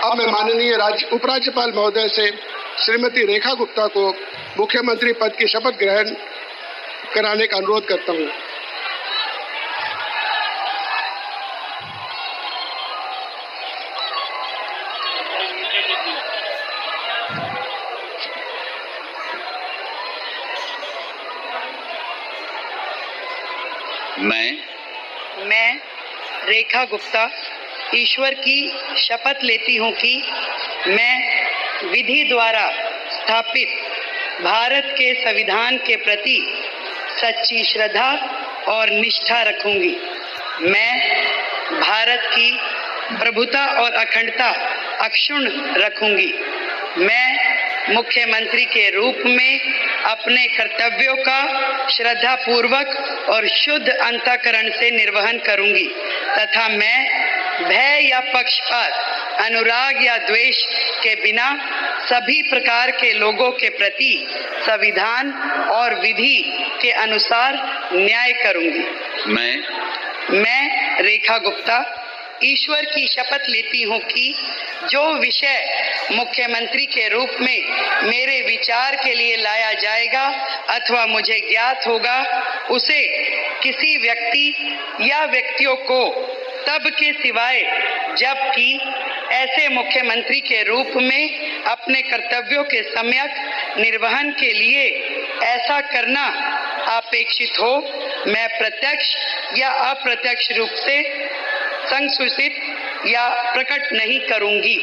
अब मैं माननीय उपराज्यपाल महोदय से श्रीमती रेखा गुप्ता को मुख्यमंत्री पद की शपथ ग्रहण कराने का अनुरोध करता हूं। मैं रेखा गुप्ता ईश्वर की शपथ लेती हूँ कि मैं विधि द्वारा स्थापित भारत के संविधान के प्रति सच्ची श्रद्धा और निष्ठा रखूंगी। मैं भारत की प्रभुता और अखंडता अक्षुण्ण रखूंगी। मैं मुख्यमंत्री के रूप में अपने कर्तव्यों का श्रद्धापूर्वक और शुद्ध अंतःकरण से निर्वहन करूंगी तथा मैं भय या पक्षपात, अनुराग या द्वेष के बिना सभी प्रकार के लोगों के प्रति संविधान और विधि के अनुसार न्याय करूंगी। मैं रेखा गुप्ता ईश्वर की शपथ लेती हूँ कि जो विषय मुख्यमंत्री के रूप में मेरे विचार के लिए लाया जाएगा अथवा मुझे ज्ञात होगा, उसे किसी व्यक्ति या व्यक्तियों को तब के सिवाय जबकि ऐसे मुख्यमंत्री के रूप में अपने कर्तव्यों के सम्यक निर्वहन के लिए ऐसा करना अपेक्षित हो, मैं प्रत्यक्ष या अप्रत्यक्ष रूप से संसूचित या प्रकट नहीं करूंगी।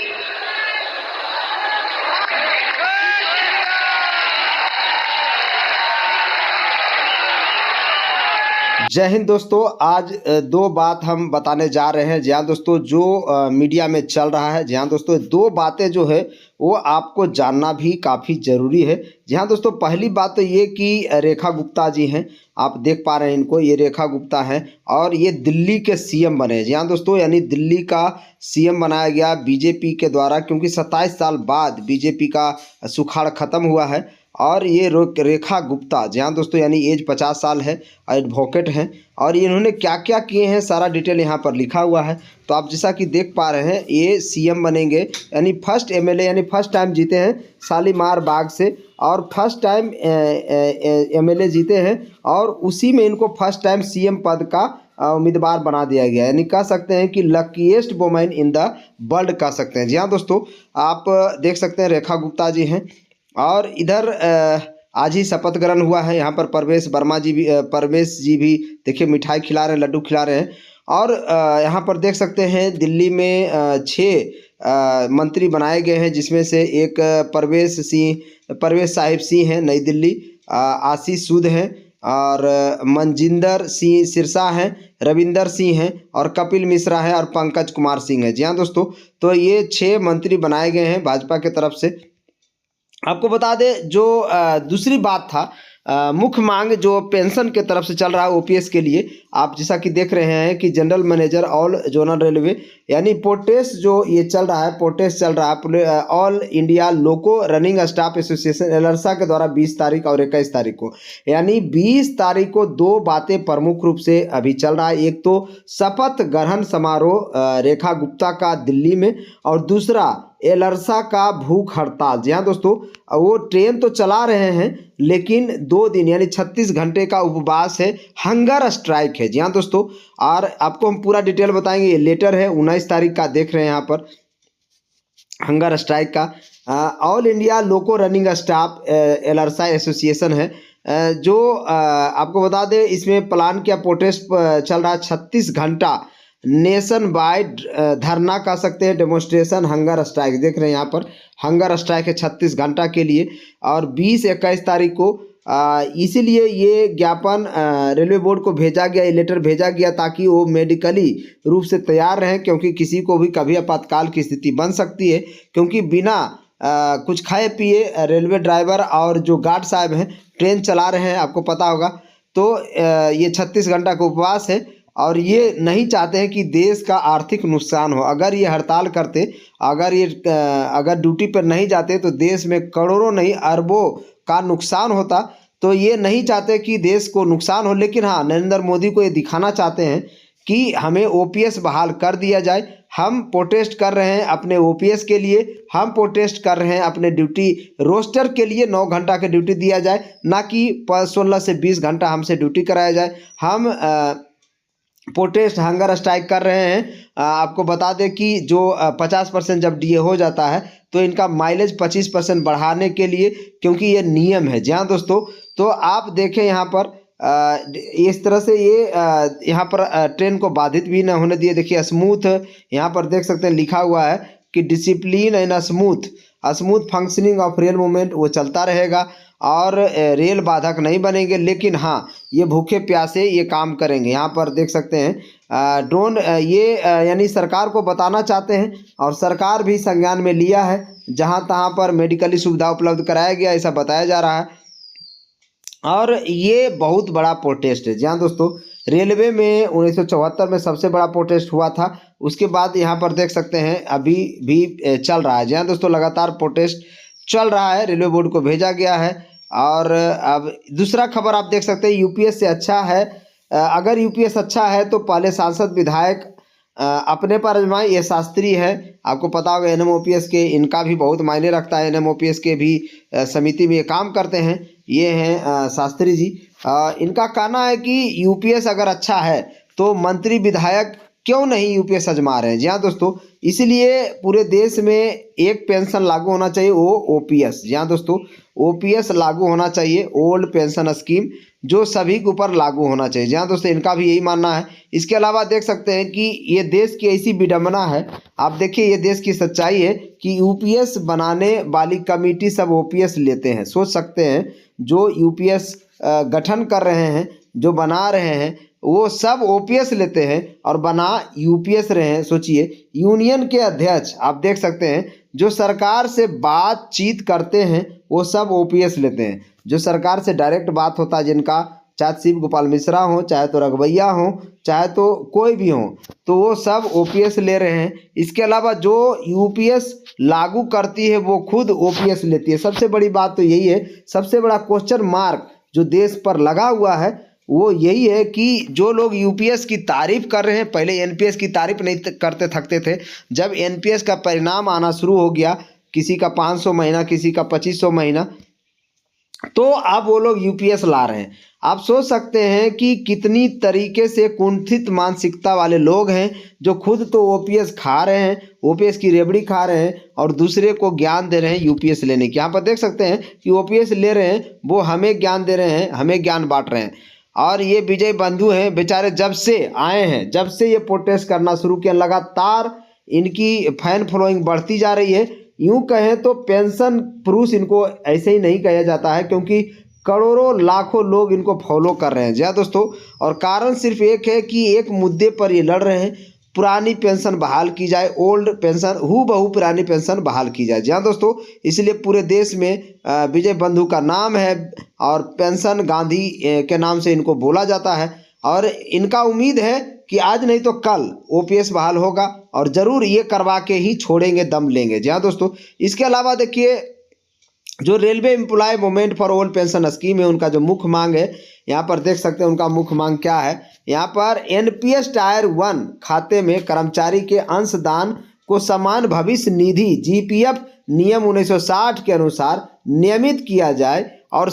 जय हिंद दोस्तों। आज दो बात हम बताने जा रहे हैं। जी हाँ दोस्तों, जो मीडिया में चल रहा है, जी हाँ दोस्तों, दो बातें जो है वो आपको जानना भी काफ़ी ज़रूरी है। जी हाँ दोस्तों, पहली बात तो ये कि रेखा गुप्ता जी हैं, आप देख पा रहे हैं इनको, ये रेखा गुप्ता हैं और ये दिल्ली के सीएम बने। जी हाँ दोस्तों, यानी दिल्ली का सीएम बनाया गया बीजेपी के द्वारा, क्योंकि 27 साल बाद बीजेपी का सुखाड़ खत्म हुआ है। और ये रेखा गुप्ता, जी हाँ दोस्तों, यानी एज 50 साल है, एडवोकेट हैं और इन्होंने क्या क्या किए हैं सारा डिटेल यहाँ पर लिखा हुआ है। तो आप जैसा कि देख पा रहे हैं, ये सीएम बनेंगे, यानी फर्स्ट एमएलए, यानी फर्स्ट टाइम जीते हैं शालीमार बाग से और फर्स्ट टाइम एमएलए जीते हैं और उसी में इनको फर्स्ट टाइम सीएम पद का उम्मीदवार बना दिया गया, यानी कह सकते हैं कि luckiest women in the world कह सकते हैं। जी हाँ दोस्तों, आप देख सकते हैं रेखा गुप्ता जी हैं और इधर आज ही शपथ ग्रहण हुआ है। यहाँ पर परवेश जी भी देखिए मिठाई खिला रहे हैं, लड्डू खिला रहे हैं। और यहाँ पर देख सकते हैं दिल्ली में 6 मंत्री बनाए गए हैं, जिसमें से एक परवेश साहिब सिंह हैं नई दिल्ली, आशीष सूद हैं और मनजिंदर सिंह सिरसा हैं, रविंदर सिंह हैं और कपिल मिश्रा है और पंकज कुमार सिंह है। जी हाँ दोस्तों, तो ये 6 मंत्री बनाए गए हैं भाजपा की तरफ से। आपको बता दें, जो दूसरी बात था, मुख्य मांग जो पेंशन के तरफ से चल रहा है ओपीएस के लिए, आप जैसा कि देख रहे हैं कि general manager all zonal railway, यानी पोटेस जो ये चल रहा है, पोटेस चल रहा है, ऑल इंडिया लोको रनिंग स्टाफ एसोसिएशन एलरसा के द्वारा 20 तारीख और 21 तारीख को, यानी 20 तारीख को 2 बातें प्रमुख रूप से अभी चल रहा है। एक तो शपथ ग्रहण समारोह रेखा गुप्ता का दिल्ली में और दूसरा एलरसा का भूख हड़ताल। जी हाँ दोस्तों, वो ट्रेन तो चला रहे हैं लेकिन 2 दिन यानी 36 घंटे का उपवास है, हंगर स्ट्राइक है। जी हाँ दोस्तों, और आपको हम पूरा डिटेल बताएंगे। ये लेटर है 19 तारीख का, देख रहे हैं यहाँ पर हंगर स्ट्राइक का। ऑल इंडिया लोको रनिंग स्टाफ एलरसा एसोसिएशन है, जो आपको बता दें इसमें प्लान किया प्रोटेस्ट चल रहा है 36 घंटा नेशन वाइड धरना कह सकते हैं, डेमोन्स्ट्रेशन, हंगर स्ट्राइक। देख रहे हैं यहाँ पर हंगर स्ट्राइक है 36 घंटा के लिए और 20-21 तारीख को इसीलिए ये ज्ञापन रेलवे बोर्ड को भेजा गया, ये लेटर भेजा गया ताकि वो मेडिकली रूप से तैयार रहें, क्योंकि किसी को भी कभी आपातकाल की स्थिति बन सकती है। क्योंकि बिना कुछ खाए पिए रेलवे ड्राइवर और जो गार्ड साहब हैं ट्रेन चला रहे हैं, आपको पता होगा। तो ये 36 घंटा का उपवास है और ये नहीं चाहते हैं कि देश का आर्थिक नुकसान हो। अगर ये हड़ताल करते, अगर ड्यूटी पर नहीं जाते तो देश में करोड़ों नहीं अरबों का नुकसान होता। तो ये नहीं चाहते कि देश को नुकसान हो, लेकिन हाँ, नरेंद्र मोदी को ये दिखाना चाहते हैं कि हमें ओपीएस बहाल कर दिया जाए। हम प्रोटेस्ट कर रहे हैं अपने ओपीएस के लिए, हम प्रोटेस्ट कर रहे हैं अपने ड्यूटी रोस्टर के लिए। 9 घंटा की ड्यूटी दिया जाए, ना कि 16 से 20 घंटा हमसे ड्यूटी कराया जाए। हम प्रोटेस्ट हंगर स्ट्राइक कर रहे हैं। आपको बता दें कि जो 50% जब डीए हो जाता है तो इनका माइलेज 25% बढ़ाने के लिए, क्योंकि ये नियम है। जी हाँ दोस्तों, तो आप देखें यहाँ पर इस तरह से ये यहाँ पर ट्रेन को बाधित भी न होने दिए। देखिए स्मूथ, यहाँ पर देख सकते हैं लिखा हुआ है कि discipline and smooth functioning of rail movement, वो चलता रहेगा और रेल बाधक नहीं बनेंगे। लेकिन हाँ, ये भूखे प्यासे ये काम करेंगे। यहाँ पर देख सकते हैं ड्रोन, ये यानी सरकार को बताना चाहते हैं और सरकार भी संज्ञान में लिया है। जहाँ तहाँ पर मेडिकली सुविधा उपलब्ध कराया गया, ऐसा बताया जा रहा है। और ये बहुत बड़ा प्रोटेस्ट है। जी हाँ दोस्तों, रेलवे में 1974 में सबसे बड़ा प्रोटेस्ट हुआ था। उसके बाद यहाँ पर देख सकते हैं अभी भी चल रहा है। जी हाँ दोस्तों, लगातार प्रोटेस्ट चल रहा है, रेलवे बोर्ड को भेजा गया है। और अब दूसरा खबर आप देख सकते हैं, यूपीएस से अच्छा है। अगर यूपीएस अच्छा है तो पहले सांसद विधायक अपने पर आजमाएं। ये शास्त्री है, आपको पता होगा एनएमओपीएस के, इनका भी बहुत मायने रखता है। एनएमओपीएस के भी समिति में ये काम करते हैं। ये हैं शास्त्री जी। इनका कहना है कि यूपीएस अगर अच्छा है तो मंत्री विधायक क्यों नहीं यूपीएस आजमा रहे हैं। जी हाँ दोस्तों, इसलिए पूरे देश में एक पेंशन लागू होना चाहिए, वो ओपीएस। जी हाँ दोस्तों, ओपीएस लागू होना चाहिए, ओल्ड पेंशन स्कीम, जो सभी के ऊपर लागू होना चाहिए। जी हाँ दोस्तों, इनका भी यही मानना है। इसके अलावा देख सकते हैं कि ये देश की ऐसी विडंबना है। आप देखिए, ये देश की सच्चाई है कि यूपीएस बनाने वाली कमेटी सब ओपीएस लेते हैं। सोच सकते हैं, जो यूपीएस गठन कर रहे हैं, जो बना रहे हैं, वो सब ओपीएस लेते हैं और बना यूपीएस रहे हैं। सोचिए, यूनियन के अध्यक्ष आप देख सकते हैं, जो सरकार से बातचीत करते हैं वो सब ओपीएस लेते हैं। जो सरकार से डायरेक्ट बात होता है, जिनका, चाहे शिव गोपाल मिश्रा हो, चाहे तो रघुवैया हो, चाहे तो कोई भी हो, तो वो सब ओपीएस ले रहे हैं। इसके अलावा जो यूपीएस लागू करती है वो खुद ओपीएस लेती है। सबसे बड़ी बात तो यही है, सबसे बड़ा क्वेश्चन मार्क जो देश पर लगा हुआ है वो यही है कि जो लोग यूपीएस की तारीफ कर रहे हैं, पहले एनपीएस की तारीफ नहीं करते थकते थे। जब एनपीएस का परिणाम आना शुरू हो गया, किसी का 500 महीना, किसी का 2500 महीना, तो अब वो लोग यूपीएस ला रहे हैं। आप सोच सकते हैं कि कितनी तरीके से कुंठित मानसिकता वाले लोग हैं, जो खुद तो ओपीएस खा रहे हैं, ओपीएस की रेबड़ी खा रहे हैं और दूसरे को ज्ञान दे रहे हैं यूपीएस लेने की। यहाँ पर देख सकते हैं कि ओपीएस ले रहे हैं, वो हमें ज्ञान दे रहे हैं, हमें ज्ञान बांट रहे हैं। और ये विजय बंधु हैं बेचारे, जब से आए हैं, जब से ये प्रोटेस्ट करना शुरू किया, लगातार इनकी फैन फॉलोइंग बढ़ती जा रही है। यूं कहें तो पेंशन पुरुष इनको ऐसे ही नहीं कहा जाता है, क्योंकि करोड़ों लाखों लोग इनको फॉलो कर रहे हैं। जी हाँ दोस्तों, और कारण सिर्फ एक है कि एक मुद्दे पर ये लड़ रहे हैं, पुरानी पेंशन बहाल की जाए, ओल्ड पेंशन हूबहू पुरानी पेंशन बहाल की जाए। जी हाँ दोस्तों, इसलिए पूरे देश में विजय बंधु का नाम है और पेंशन गांधी के नाम से इनको बोला जाता है। और इनका उम्मीद है कि आज नहीं तो कल ओपीएस बहाल होगा और ज़रूर ये करवा के ही छोड़ेंगे, दम लेंगे। जी हाँ दोस्तों, इसके अलावा देखिए, जो railway employ movement for old pension scheme है, उनका जो मुख्य मांग है, यहाँ पर देख सकते हैं उनका मुख्य मांग क्या है। यहाँ पर एनपीएस टायर 1 खाते में कर्मचारी के अंशदान को समान भविष्य निधि जीपीएफ नियम 1960 के अनुसार नियमित किया जाए और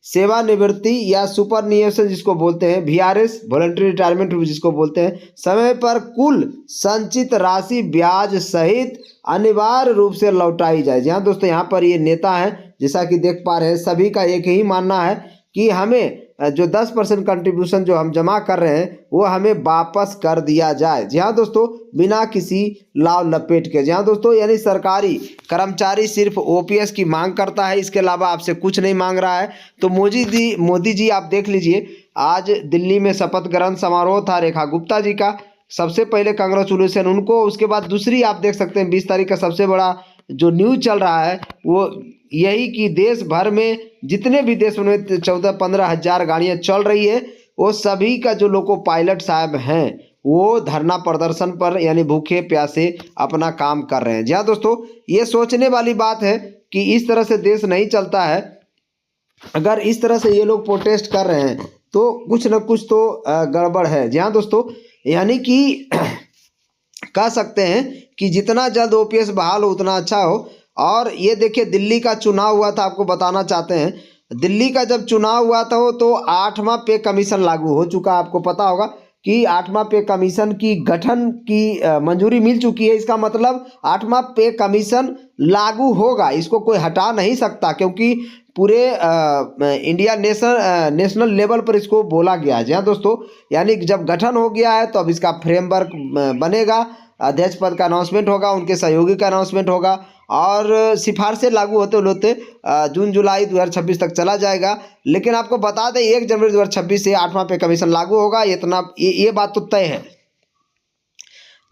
सेवानिवृत्ति या सुपर निवेशन जिसको बोलते हैं, वीआरएस वॉलंटरी रिटायरमेंट जिसको बोलते हैं, समय पर कुल संचित राशि ब्याज सहित अनिवार्य रूप से लौटाई जाए। जी हाँ दोस्तों, यहाँ पर ये नेता हैं, जैसा कि देख पा रहे हैं, सभी का एक ही मानना है कि हमें जो 10% कंट्रीब्यूशन जो हम जमा कर रहे हैं वो हमें वापस कर दिया जाए। जी हाँ दोस्तों, बिना किसी लाव लपेट के। जी हाँ दोस्तों, यानी सरकारी कर्मचारी सिर्फ ओपीएस की मांग करता है, इसके अलावा आपसे कुछ नहीं मांग रहा है। तो मोदी जी आप देख लीजिए, आज दिल्ली में शपथ ग्रहण समारोह था रेखा गुप्ता जी का। सबसे पहले कांग्रेचुलेसन उनको, उसके बाद दूसरी आप देख सकते हैं 20 तारीख का सबसे बड़ा जो न्यूज़ चल रहा है वो यही कि देश भर में जितने भी देश में 14-15 हज़ार गाड़ियाँ चल रही है, वो सभी का जो लोको पायलट साहब हैं वो धरना प्रदर्शन पर यानी भूखे प्यासे अपना काम कर रहे हैं। जी हाँ दोस्तों, ये सोचने वाली बात है कि इस तरह से देश नहीं चलता है। अगर इस तरह से ये लोग प्रोटेस्ट कर रहे हैं तो कुछ न कुछ तो गड़बड़ है। जी हाँ दोस्तों, यानी कि कह सकते हैं कि जितना जल्द ओपीएस बहाल हो उतना अच्छा हो। और ये देखिए दिल्ली का चुनाव हुआ था, आपको बताना चाहते हैं दिल्ली का जब चुनाव हुआ था तो 8वां पे कमीशन लागू हो चुका। आपको पता होगा कि 8वां पे कमीशन की गठन की मंजूरी मिल चुकी है। इसका मतलब 8वां पे कमीशन लागू होगा, इसको कोई हटा नहीं सकता, क्योंकि पूरे इंडिया नेशनल लेवल पर इसको बोला गया है। जी हाँ दोस्तों, यानी जब गठन हो गया है तो अब इसका फ्रेमवर्क बनेगा, अध्यक्ष पद का अनाउंसमेंट होगा, उनके सहयोगी का अनाउंसमेंट होगा और सिफारिशें लागू होते होते जून जुलाई 2026 तक चला जाएगा। लेकिन आपको बता दें 1 जनवरी 2026 से 8वां पे कमीशन लागू होगा, इतना ये बात तो तय है।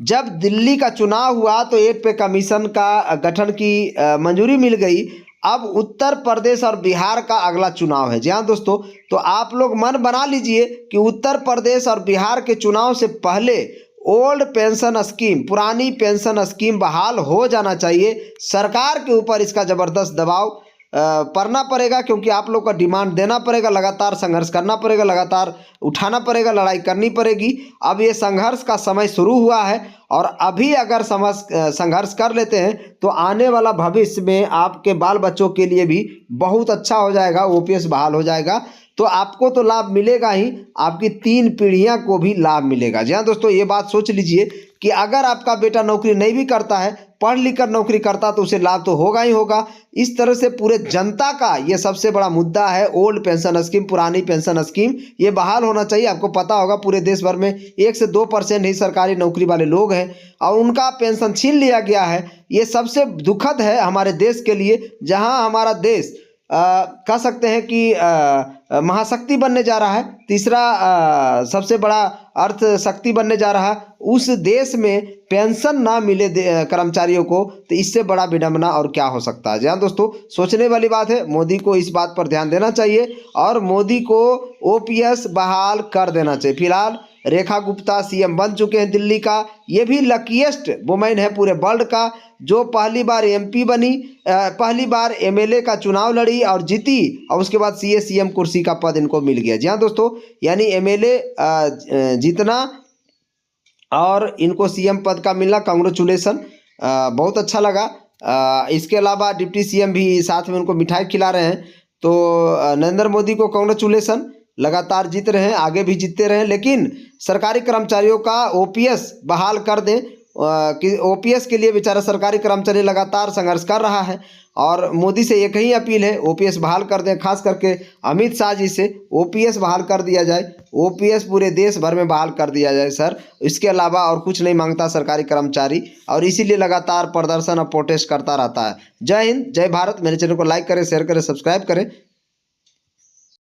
जब दिल्ली का चुनाव हुआ तो 8 पे कमीशन का गठन की मंजूरी मिल गई। अब उत्तर प्रदेश और बिहार का अगला चुनाव है। जी हाँ दोस्तों, तो आप लोग मन बना लीजिए कि उत्तर प्रदेश और बिहार के चुनाव से पहले ओल्ड पेंशन स्कीम, पुरानी पेंशन स्कीम बहाल हो जाना चाहिए। सरकार के ऊपर इसका ज़बरदस्त दबाव पड़ना पड़ेगा, क्योंकि आप लोग का डिमांड देना पड़ेगा, लगातार संघर्ष करना पड़ेगा, लगातार उठाना पड़ेगा, लड़ाई करनी पड़ेगी। अब ये संघर्ष का समय शुरू हुआ है और अभी अगर संघर्ष कर लेते हैं तो आने वाला भविष्य में आपके बाल बच्चों के लिए भी बहुत अच्छा हो जाएगा, ओपीएस बहाल हो जाएगा। तो आपको तो लाभ मिलेगा ही, आपकी 3 पीढ़ियां को भी लाभ मिलेगा। जी हाँ दोस्तों, ये बात सोच लीजिए कि अगर आपका बेटा नौकरी नहीं भी करता है, पढ़ लिख कर नौकरी करता तो उसे लाभ तो होगा ही होगा। इस तरह से पूरे जनता का ये सबसे बड़ा मुद्दा है। ओल्ड पेंशन स्कीम, पुरानी पेंशन स्कीम, ये बहाल होना चाहिए। आपको पता होगा पूरे देश भर में 1 से 2% ही सरकारी नौकरी वाले लोग हैं और उनका पेंशन छीन लिया गया है। ये सबसे दुखद है हमारे देश के लिए, जहाँ हमारा देश कह सकते हैं कि महाशक्ति बनने जा रहा है, तीसरा सबसे बड़ा अर्थ शक्ति बनने जा रहा है। उस देश में पेंशन ना मिले कर्मचारियों को, तो इससे बड़ा विडंबना और क्या हो सकता है। जी हाँ दोस्तों, सोचने वाली बात है। मोदी को इस बात पर ध्यान देना चाहिए और मोदी को ओपीएस बहाल कर देना चाहिए। फिलहाल रेखा गुप्ता सीएम बन चुके हैं दिल्ली का। ये भी लकीएस्ट वुमेन है पूरे वर्ल्ड का, जो पहली बार एमपी बनी, पहली बार एमएलए का चुनाव लड़ी और जीती, और उसके बाद सीएम कुर्सी का पद इनको मिल गया। जी हाँ दोस्तों, यानी एमएलए जीतना और इनको सीएम पद का मिलना, कांग्रेचुलेसन, बहुत अच्छा लगा। इसके अलावा डिप्टी सीएम भी साथ में उनको मिठाई खिला रहे हैं। तो नरेंद्र मोदी को कांग्रेचुलेसन, लगातार जीत रहे हैं, आगे भी जीतते रहें। लेकिन सरकारी कर्मचारियों का ओपीएस बहाल कर दें, कि ओपीएस के लिए बेचारा सरकारी कर्मचारी लगातार संघर्ष कर रहा है और मोदी से एक ही अपील है, ओपीएस बहाल कर दें। खास करके अमित शाह जी से ओपीएस बहाल कर दिया जाए, ओपीएस पूरे देश भर में बहाल कर दिया जाए सर। इसके अलावा और कुछ नहीं मांगता सरकारी कर्मचारी, और इसीलिए लगातार प्रदर्शन और प्रोटेस्ट करता रहता है। जय हिंद, जय भारत। मेरे चैनल को लाइक करें, शेयर करें, सब्सक्राइब करें।